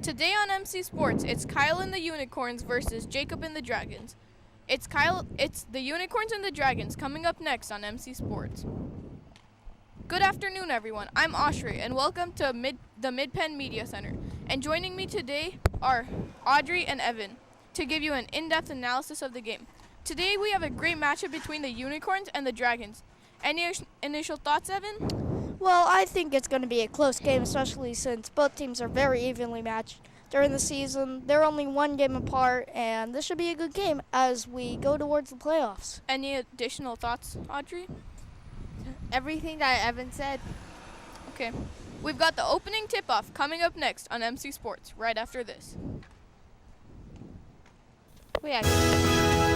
Today on MC Sports, it's Kyle and the Unicorns versus Jacob and the Dragons. It's the Unicorns and the Dragons coming up next on MC Sports. Good afternoon, everyone. I'm Oshri, and welcome to the Midpen Media Center. And joining me today are Audrey and Evan to give you an in-depth analysis of the game. Today we have a great matchup between the Unicorns and the Dragons. Any initial thoughts, Evan? Well, I think it's going to be a close game, especially since both teams are very evenly matched during the season. They're only one game apart, and this should be a good game as we go towards the playoffs. Any additional thoughts, Audrey? Everything that Evan said. Okay. We've got the opening tip-off coming up next on MC Sports right after this. Wait, actually.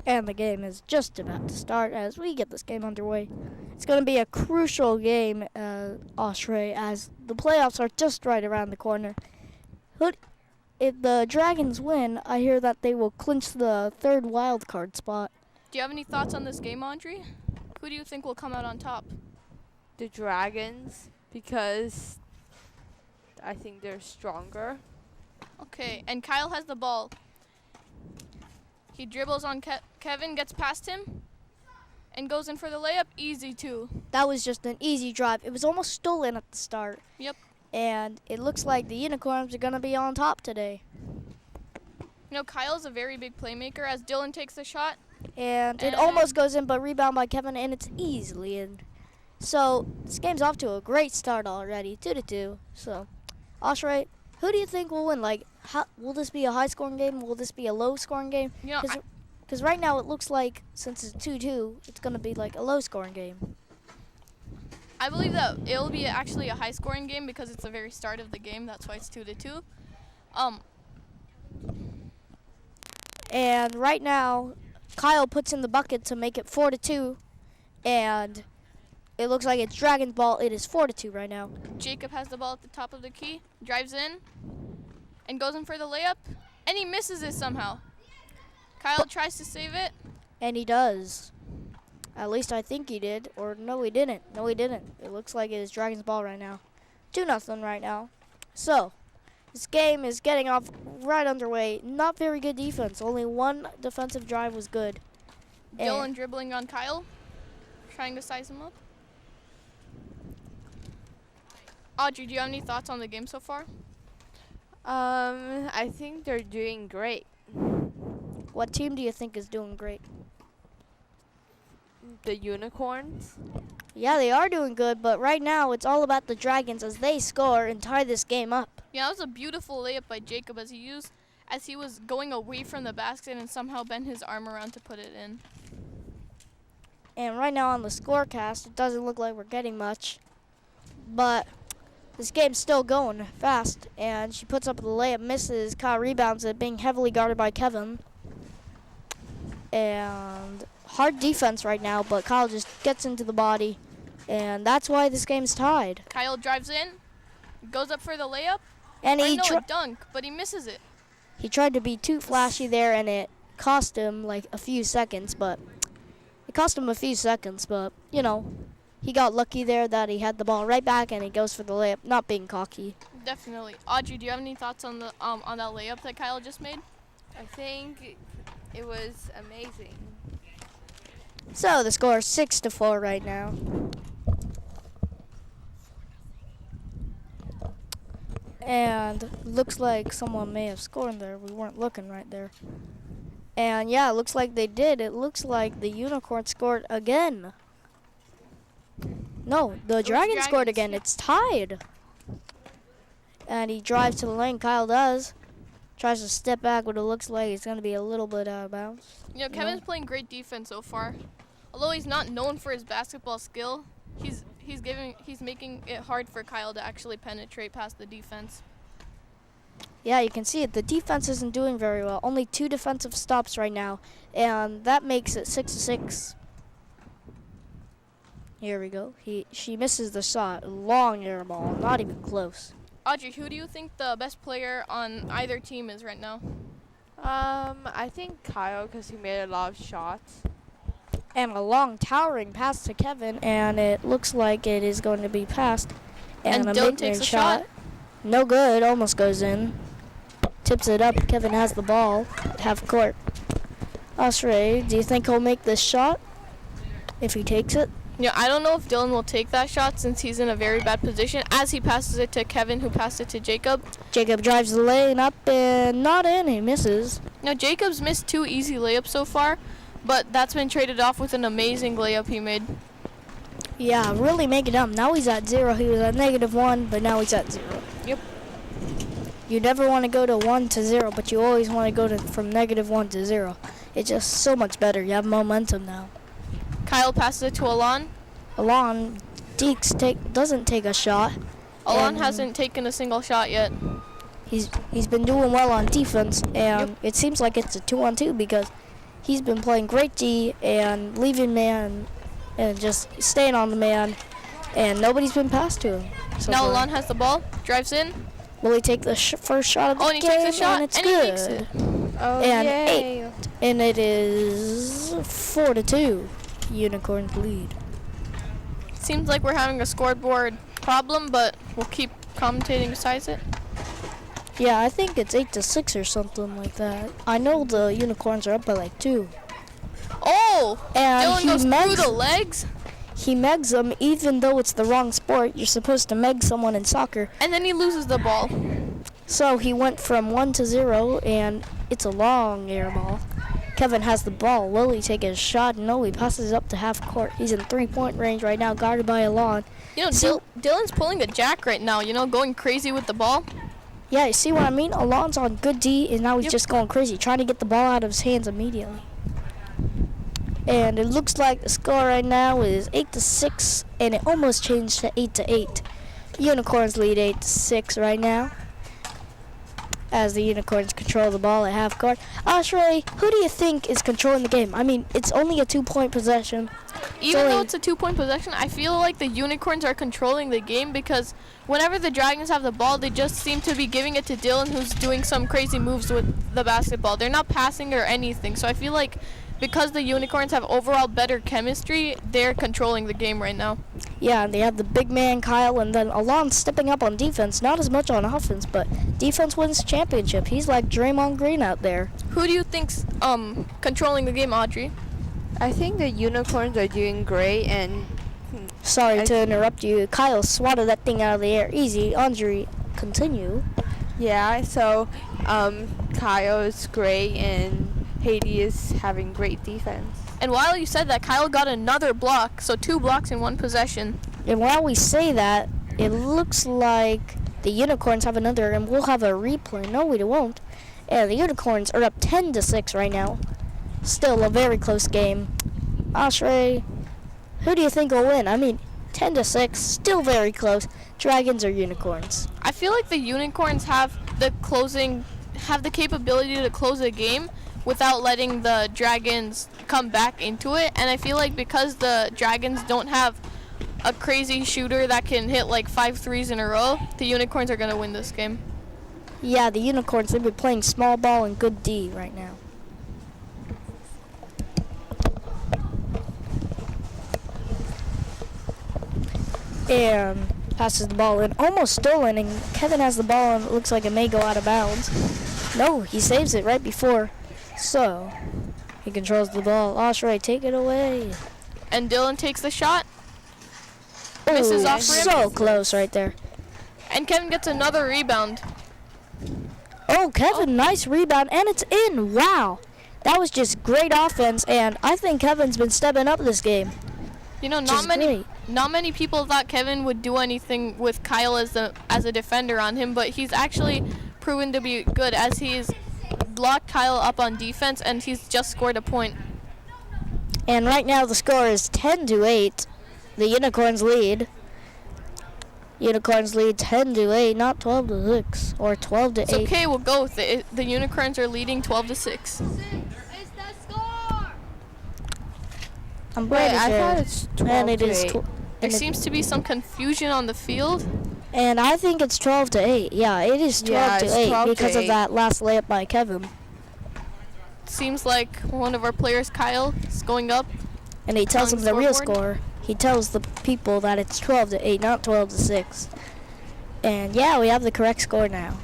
And the game is just about to start as we get this game underway. It's going to be a crucial game, Oshray, as the playoffs are just right around the corner. If the Dragons win, I hear that they will clinch the third wild card spot. Do you have any thoughts on this game, Audrey? Who do you think will come out on top? The Dragons, because I think they're stronger. Okay, and Kyle has the ball. He dribbles on Kevin, gets past him, and goes in for the layup. Easy, too. That was just an easy drive. It was almost stolen at the start. Yep. And it looks like the Unicorns are going to be on top today. You know, Kyle's a very big playmaker as Dylan takes the shot. And it almost goes in, but rebound by Kevin, and it's easily in. So this game's off to a great start already, 2-2. So, Oshray, who do you think will win? Like, will this be a high-scoring game? Will this be a low-scoring game? Because right now it looks like, since it's 2-2, it's going to be like a low-scoring game. I believe that it'll be actually a high-scoring game because it's the very start of the game. That's why it's 2-2. And right now, Kyle puts in the bucket to make it 4-2, and it looks like it's Dragon's ball. It is 4-2 right now. Jacob has the ball at the top of the key, drives in, and goes in for the layup, and he misses it somehow. Kyle tries to save it. And he does. At least I think he did. Or no, he didn't. No, he didn't. It looks like it is Dragon's ball right now. 2-0 right now. So, this game is getting off right underway. Not very good defense. Only one defensive drive was good. Dylan dribbling on Kyle, trying to size him up. Audrey, do you have any thoughts on the game so far? I think they're doing great. What team do you think is doing great? The Unicorns. Yeah, they are doing good, but right now it's all about the Dragons as they score and tie this game up. Yeah, that was a beautiful layup by Jacob as he was going away from the basket and somehow bent his arm around to put it in. And right now on the scorecast, it doesn't look like we're getting much, but this game's still going fast, and she puts up the layup, misses. Kyle rebounds it, being heavily guarded by Kevin. And hard defense right now, but Kyle just gets into the body, and that's why this game's tied. Kyle drives in, goes up for the layup, and a dunk, but he misses it. He tried to be too flashy there, and it cost him like a few seconds, but you know, he got lucky there that he had the ball right back, and he goes for the layup, not being cocky. Definitely. Audrey, do you have any thoughts on the on that layup that Kyle just made? I think it was amazing. So the score is 6-4 right now. And looks like someone may have scored there. We weren't looking right there. And yeah, it looks like they did. It looks like the Unicorn scored again. No, the Dragon scored again. It's tied. And he drives to the lane. Kyle does. Tries to step back, but it looks like it's going to be a little bit out of bounds. You know, Kevin's playing great defense so far. Although he's not known for his basketball skill, he's making it hard for Kyle to actually penetrate past the defense. Yeah, you can see it. The defense isn't doing very well. Only 2 defensive stops right now, and that makes it 6-6. Here we go. She misses the shot. Long air ball, not even close. Audrey, who do you think the best player on either team is right now? I think Kyle, because he made a lot of shots. And a long towering pass to Kevin, and it looks like it is going to be passed. And a Dylan mid-range takes a shot. No good, almost goes in. Tips it up, Kevin has the ball, half court. Osray, do you think he'll make this shot if he takes it? Yeah, I don't know if Dylan will take that shot since he's in a very bad position as he passes it to Kevin, who passed it to Jacob. Jacob drives the lane up and not in, he misses. Now, Jacob's missed 2 easy layups so far, but that's been traded off with an amazing layup he made. Yeah, really make it up. Now he's at 0. He was at -1, but now he's at 0. Yep. You never want to go to 1 to 0, but you always want to go from -1 to 0. It's just so much better. You have momentum now. Kyle passes it to Alon. Alon Deeks doesn't take a shot. Alon hasn't taken a single shot yet. He's been doing well on defense, and it seems like it's a 2-on-2 because he's been playing great D and leaving man and just staying on the man, and nobody's been passed to him. So now far. Alon has the ball, drives in. Will he take the first shot of the Oh, and he game? takes the shot, and it's and good. he makes it. Oh, And yay. And it is 4-2. Unicorns lead. Seems like we're having a scoreboard problem, but we'll keep commentating besides it. Yeah, I think it's 8-6 or something like that. I know the Unicorns are up by like 2. Oh! And Dylan goes through the legs. He megs them even though it's the wrong sport. You're supposed to meg someone in soccer. And then he loses the ball. So he went from 1 to 0, and it's a long air ball. Kevin has the ball. Will he take a shot? No, he passes up to half court. He's in 3-point range right now, guarded by Alon. You know, Dylan's pulling a jack right now, you know, going crazy with the ball. Yeah, you see what I mean? Alon's on good D, and now he's Yep. just going crazy, trying to get the ball out of his hands immediately. And it looks like the score right now is 8-6, and it almost changed to 8-8. Unicorns lead 8-6 right now, as the Unicorns control the ball at half court. Ashray, who do you think is controlling the game? I mean, it's only a 2-point possession. Even though it's a 2-point possession, I feel like the Unicorns are controlling the game because whenever the Dragons have the ball, they just seem to be giving it to Dylan, who's doing some crazy moves with the basketball. They're not passing or anything. So I feel like because the Unicorns have overall better chemistry, they're controlling the game right now. Yeah, and they have the big man Kyle, and then Alon stepping up on defense. Not as much on offense, but defense wins the championship. He's like Draymond Green out there. Who do you think's controlling the game, Audrey? I think the Unicorns are doing great, and Sorry to interrupt you. Kyle swatted that thing out of the air. Easy. Andre, continue. yeah, so Kyle is great, and Haiti is having great defense. And while you said that, Kyle got another block, so 2 blocks in 1 possession. And while we say that, it looks like the Unicorns have another, and we'll have a replay. No, we won't. And the Unicorns are up 10-6 right now. Still a very close game. Ashray, who do you think will win? I mean, 10-6, still very close. Dragons or Unicorns? I feel like the Unicorns have the capability to close a game without letting the Dragons come back into it. And I feel like because the Dragons don't have a crazy shooter that can hit like 5 threes in a row, the Unicorns are going to win this game. Yeah, the Unicorns, they've been playing small ball and good D right now. And passes the ball in, almost stolen, and Kevin has the ball and it looks like it may go out of bounds. No, he saves it right before. So, he controls the ball. Ashray, take it away. And Dylan takes the shot. Misses Ooh, off rim. so close right there. And Kevin gets another rebound. Oh, Kevin, nice rebound, and it's in. Wow. That was just great offense, and I think Kevin's been stepping up this game. You know, Which is great. not many people thought Kevin would do anything with Kyle as a defender on him, but he's actually proven to be good as he's blocked Kyle up on defense, and he's just scored a point. And right now the score is 10-8. The Unicorns lead. Unicorns lead 10-8, not 12-6 or 12-8. It's okay, we'll go with it. The Unicorns are leading 12-6. I'm Wait, pretty I sure. thought it's 12 And it to is 8. There seems to be some confusion on the field. And I think it's 12-8. Yeah, it is 12 it's to 8 12 to because of 8. that last layup by Kevin. Seems like one of our players, Kyle, is going up. And he tells On them the the real scoreboard? score. He tells the people that it's 12-8, not 12-6. And yeah, we have the correct score now.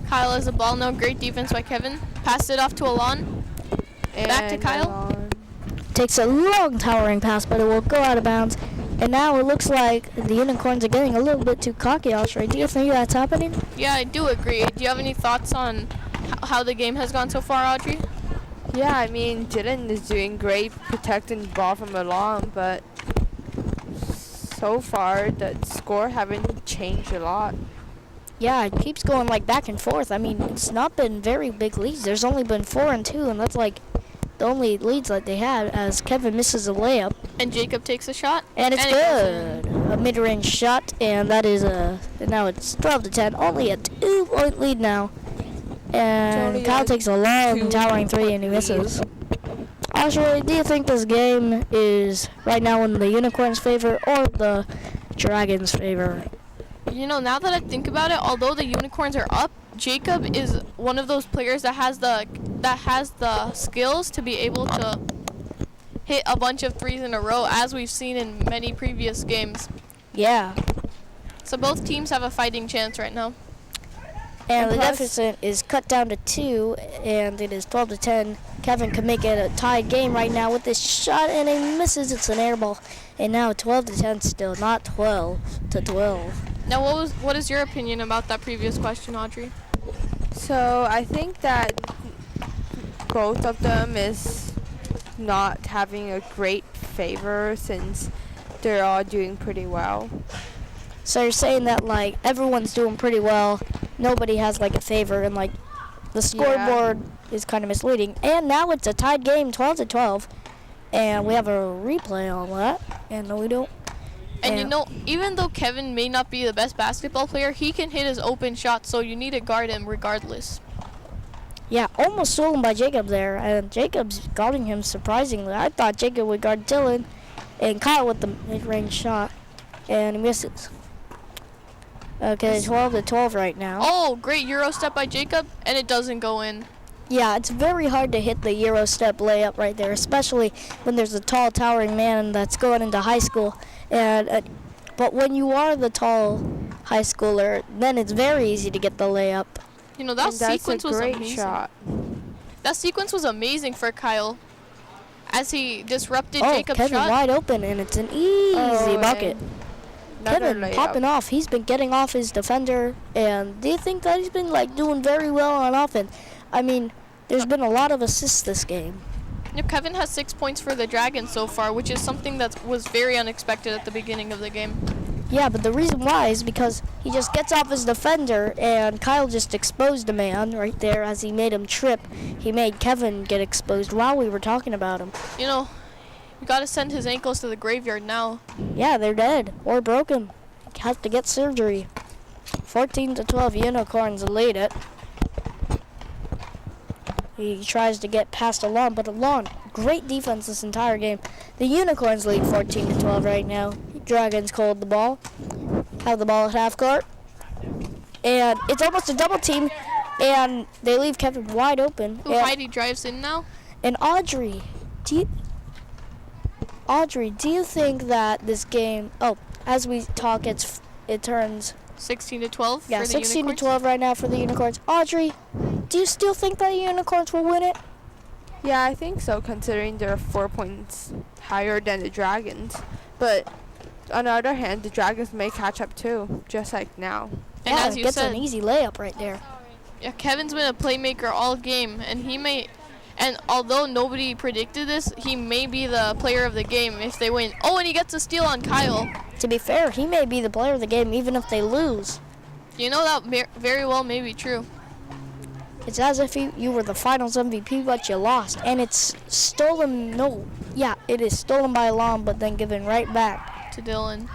Kyle has the ball now. Great defense by Kevin. Passed it off to Alon. Back to And Kyle. Alon. Takes a long towering pass, but it will go out of bounds. And now it looks like the Unicorns are getting a little bit too cocky, Austria. Do you think that's happening? Yeah, I do agree. Do you have any thoughts on how the game has gone so far, Audrey? Yeah, I mean, Jiden is doing great protecting the ball from Alon, but so far the score haven't changed a lot. Yeah, it keeps going like back and forth. I mean, it's not been very big leads. There's only been 4-2, and that's like the only leads that they had as Kevin misses a layup. And Jacob takes a shot. And it's And it good. A mid-range shot, and that is now it's 12-10. Only a 2-point lead now. And only Kyle a takes a long 2 towering three, and he misses. Austria, do you think this game is right now in the Unicorns' favor or the Dragons' favor? You know, now that I think about it, although the Unicorns are up, Jacob is one of those players that has the skills to be able to hit a bunch of threes in a row, as we've seen in many previous games. Yeah. So both teams have a fighting chance right now. And the plus- deficit is cut down to 2, and it is 12-10. Kevin can make it a tied game right now with this shot, and he misses. It's an air ball. And now 12-10 still, not 12-12. Now, what is your opinion about that previous question, Audrey? So I think that both of them is not having a great favor since they're all doing pretty well. So you're saying that, like, everyone's doing pretty well, nobody has, like, a favor, and, like, the scoreboard is kind of misleading. And now it's a tied game, 12-12, and we have a replay on that, and no, we don't. And Yeah. you know, even though Kevin may not be the best basketball player, he can hit his open shot, so you need to guard him regardless. Yeah, almost stolen by Jacob there, and Jacob's guarding him surprisingly. I thought Jacob would guard Dylan, and Kyle with the mid-range shot, and he misses. Okay, 12-12 right now. Oh, great Euro step by Jacob, and it doesn't go in. Yeah, it's very hard to hit the Euro step layup right there, especially when there's a tall, towering man that's going into high school. And but when you are the tall high schooler, then it's very easy to get the layup. You know, that And that's sequence a was great amazing. shot. That sequence was amazing for Kyle, as he disrupted Oh, Jacob's Kevin shot. wide open, and it's an easy bucket. Another Kevin layup. popping off. He's been getting off his defender, and do you think that he's been like doing very well on offense? I mean, there's been a lot of assists this game. Yeah, Kevin has 6 points for the Dragons so far, which is something that was very unexpected at the beginning of the game. Yeah, but the reason why is because he just gets off his defender, and Kyle just exposed a man right there as he made him trip. He made Kevin get exposed while we were talking about him. You know, we gotta send his ankles to the graveyard now. Yeah, they're dead or broken. Have to get surgery. 14-12, Unicorns lead it. He tries to get past Alon, but Alon, great defense this entire game. The Unicorns lead 14-12 right now. Dragons hold the ball. Have the ball at half court. And it's almost a double team, and they leave Kevin wide open. Ooh, Heidi drives in now. And Audrey, do you think that this game, as we talk, it turns 16-12 yeah, for the 16 to Unicorns. 12 right now for the Unicorns. Audrey, do you still think that the Unicorns will win it? Yeah, I think so, considering they're 4 points higher than the Dragons. But on the other hand, the Dragons may catch up too, just like now. And yeah, as you gets said, an easy layup right there. yeah, Kevin's been a playmaker all game, and although nobody predicted this, he may be the player of the game if they win. Oh, and he gets a steal on Kyle. To be fair, he may be the player of the game even if they lose. You know, that very well may be true. It's as if you were the finals MVP, but you lost. And it's stolen, it is stolen by Alon, but then given right back. To Dylan.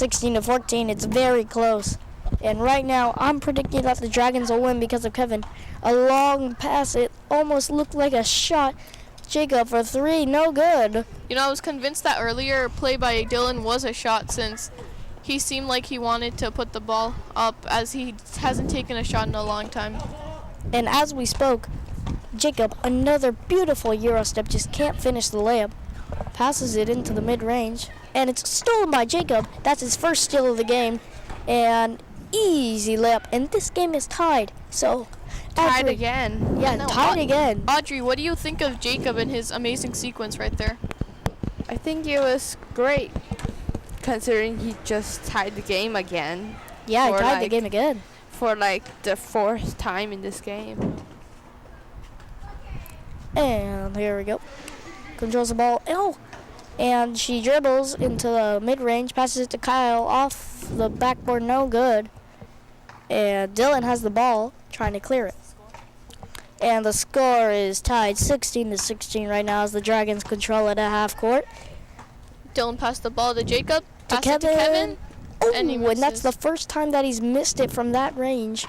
16-14. It's very close. And right now, I'm predicting that the Dragons will win because of Kevin. A long pass. It almost looked like a shot. Jacob for 3. No good. You know, I was convinced that earlier play by Dylan was a shot since he seemed like he wanted to put the ball up as he hasn't taken a shot in a long time. And as we spoke, Jacob, another beautiful Euro step, just can't finish the layup. Passes it into the mid-range. And it's stolen by Jacob. That's his first steal of the game. And easy layup. And this game is tied. So Tied again. Yeah, No, tied again. Audrey, what do you think of Jacob and his amazing sequence right there? I think it was great, considering he just tied the game again. Yeah, he Or tied the like- game again. For like the 4th time in this game. And here we go. Controls the ball. Oh! And she dribbles into the mid-range, passes it to Kyle off the backboard, no good. And Dylan has the ball, trying to clear it. And the score is tied 16-16 right now as the Dragons control it at half court. Dylan passed the ball to Jacob. To Passed it to Kevin. Oh, And he and that's misses. the first time that he's missed it from that range.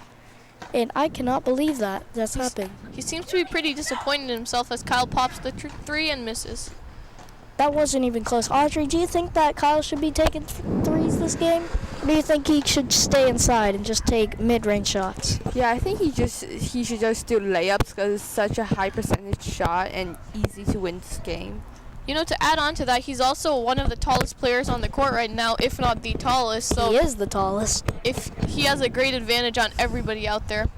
And I cannot believe that's happening. He seems to be pretty disappointed in himself as Kyle pops the 3 and misses. That wasn't even close. Audrey, do you think that Kyle should be taking threes this game? Or do you think he should stay inside and just take mid-range shots? Yeah, I think he should just do layups because it's such a high percentage shot and easy to win this game. You know, to add on to that, he's also one of the tallest players on the court right now, if not the tallest. So He is the tallest. if he has a great advantage on everybody out there.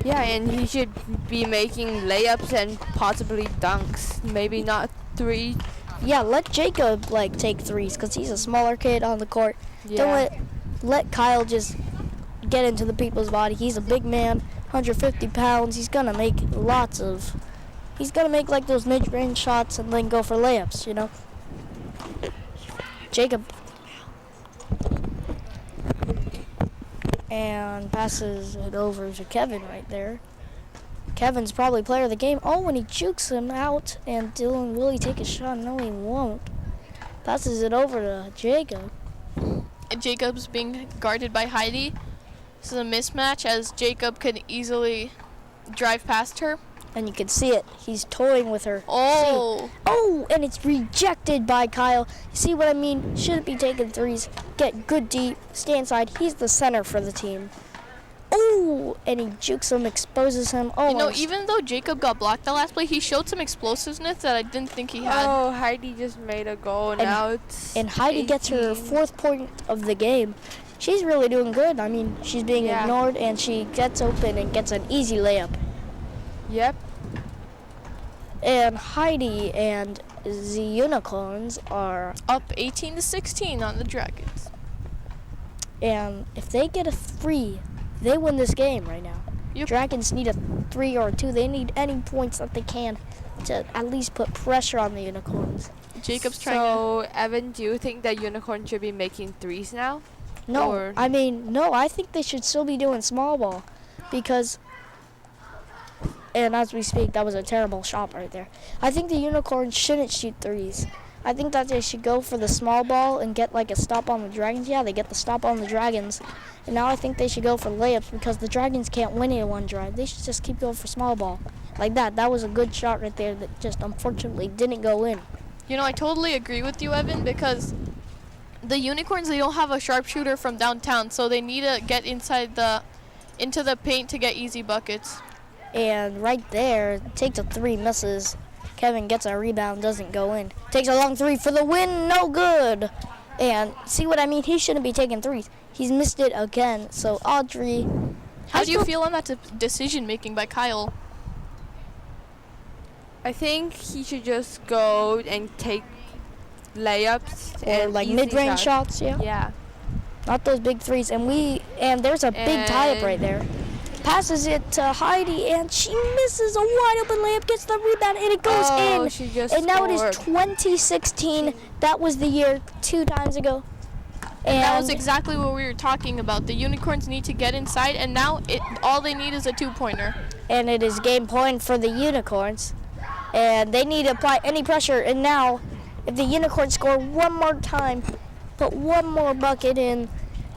Yeah, and he should be making layups and possibly dunks. Maybe not 3. Yeah, let Jacob take threes because he's a smaller kid on the court. Yeah. Don't let Kyle just get into the people's body. He's a big man, 150 pounds. He's gonna make like those mid-range shots and then go for layups, you know. Jacob. And passes it over to Kevin right there. Kevin's probably player of the game. Oh, and he jukes him out. And Dylan, will he take a shot? No, he won't. Passes it over to Jacob. And Jacob's being guarded by Heidi. This is a mismatch as Jacob could easily drive past her. And you can see it. He's toying with her. Oh, See? Oh, and it's rejected by Kyle. You see what I mean? Shouldn't be taking threes. Get good deep. Stay inside. He's the center for the team. Oh, and he jukes him, exposes him. you know, Almost. even though Jacob got blocked the last play, he showed some explosiveness that I didn't think he had. Oh, Heidi just made a goal. Now it's And Heidi gets her 18. 4th point of the game. She's really doing good. I mean, she's being Yeah. ignored, and she gets open and gets an easy layup. Yep. And Heidi and the Unicorns are, Up 18-16 on the Dragons. and if they get a 3, they win this game right now. Yep. Dragons need a 3 or a 2. They need any points that they can to at least put pressure on the Unicorns. Jacob's trying to... So, Evan, do you think that Unicorn should be making 3s now? No, Or- no, I think they should still be doing small ball because, and as we speak, that was a terrible shot right there. I think the Unicorns shouldn't shoot threes. I think that they should go for the small ball and get a stop on the Dragons. Yeah, they get the stop on the Dragons. And now I think they should go for layups because the Dragons can't win in one drive. They should just keep going for small ball. Like that. That was a good shot right there that just unfortunately didn't go in. You know, I totally agree with you, Evan, because the Unicorns, they don't have a sharpshooter from downtown, so they need to get into the paint to get easy buckets. And right there, takes a 3, misses. Kevin gets a rebound, doesn't go in. Takes a long 3 for the win, no good. And see what I mean? He shouldn't be taking threes. He's missed it again. So Audrey, How do you feel on that decision making by Kyle? I think he should just go and take layups or and like easy mid-range shots? Yeah, Yeah. not those big threes. And there's a big tie-up right there. Passes it to Heidi, and she misses a wide-open layup, gets the rebound, and it goes Oh, in. she just And now it is scored. 2016. That was the year 2 times ago. And That was exactly what we were talking about. The Unicorns need to get inside, and now all they need is a 2-pointer. and it is game point for the Unicorns. And they need to apply any pressure. And now, if the Unicorns score one more time, put one more bucket in,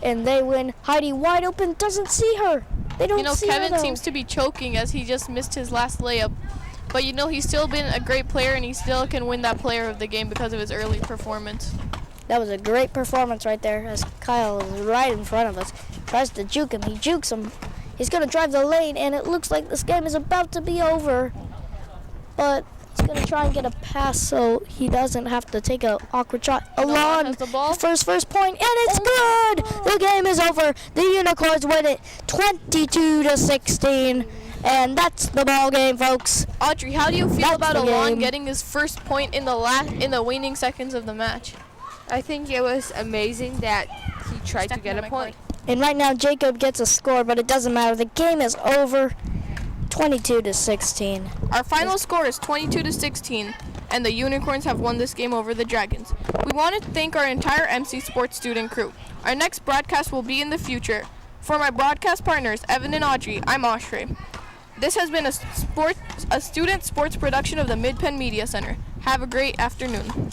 and they win. Heidi wide open, doesn't see her. They don't see her, Kevin though. seems to be choking as he just missed his last layup. But he's still been a great player, and he still can win that player of the game because of his early performance. That was a great performance right there as Kyle is right in front of us. Tries to juke him. He jukes him. He's going to drive the lane, and it looks like this game is about to be over. But he's going to try and get a pass so he doesn't have to take an awkward shot. Alon has the ball. first point, and it's good! The game is over. The Unicorns win it 22-16. And that's the ball game, folks. Audrey, how do you feel That's about the Alon game. getting his first point in the waning seconds of the match? I think it was amazing that he tried to get a point. And right now, Jacob gets a score, but it doesn't matter. The game is over 22-16. Our final score is 22-16, and the Unicorns have won this game over the Dragons. We want to thank our entire MC Sports student crew. Our next broadcast will be in the future. For my broadcast partners, Evan and Audrey, I'm Ashray. This has been a student sports production of the Midpen Media Center. Have a great afternoon.